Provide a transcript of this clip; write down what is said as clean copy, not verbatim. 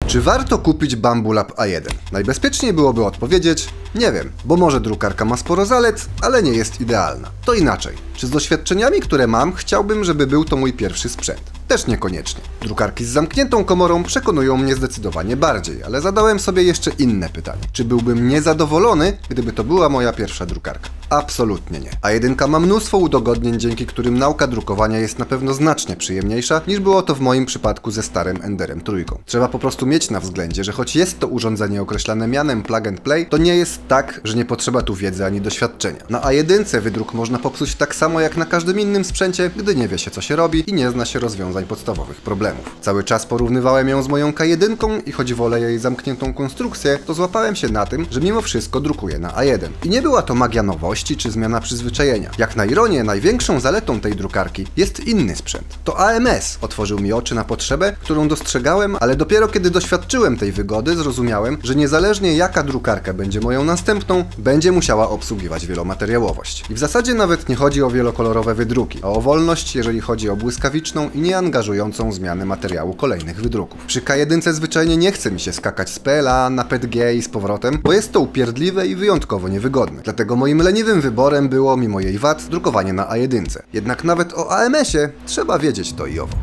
Czy warto kupić Bambulab A1? Najbezpieczniej byłoby odpowiedzieć, nie wiem, bo może drukarka ma sporo zalet, ale nie jest idealna. To inaczej. Czy z doświadczeniami, które mam, chciałbym, żeby był to mój pierwszy sprzęt? Też niekoniecznie. Drukarki z zamkniętą komorą przekonują mnie zdecydowanie bardziej, ale zadałem sobie jeszcze inne pytanie. Czy byłbym niezadowolony, gdyby to była moja pierwsza drukarka? Absolutnie nie. A1 ma mnóstwo udogodnień, dzięki którym nauka drukowania jest na pewno znacznie przyjemniejsza, niż było to w moim przypadku ze starym Enderem trójką. Trzeba po prostu mieć na względzie, że choć jest to urządzenie określane mianem plug and play, to nie jest tak, że nie potrzeba tu wiedzy ani doświadczenia. Na A1 wydruk można popsuć tak samo jak na każdym innym sprzęcie, gdy nie wie się, co się robi i nie zna się rozwiązań podstawowych problemów. Cały czas porównywałem ją z moją K1 i choć wolę jej zamkniętą konstrukcję, to złapałem się na tym, że mimo wszystko drukuję na A1. I nie była to magia nowości czy zmiana przyzwyczajenia. Jak na ironię, największą zaletą tej drukarki jest inny sprzęt. To AMS otworzył mi oczy na potrzebę, którą dostrzegałem, ale dopiero kiedy doświadczyłem tej wygody, zrozumiałem, że niezależnie jaka drukarka będzie moją następną, będzie musiała obsługiwać wielomateriałowość. I w zasadzie nawet nie chodzi o wielokolorowe wydruki, a o wolność, jeżeli chodzi o błyskawiczną i nieangażującą zmianę materiału kolejnych wydruków. Przy K1 zwyczajnie nie chce mi się skakać z PLA na PETG i z powrotem, bo jest to upierdliwe i wyjątkowo niewygodne. Dlatego moim leniwym wyborem było, mimo jej wad, drukowanie na A1. Jednak nawet o AMS-ie trzeba wiedzieć to i owo.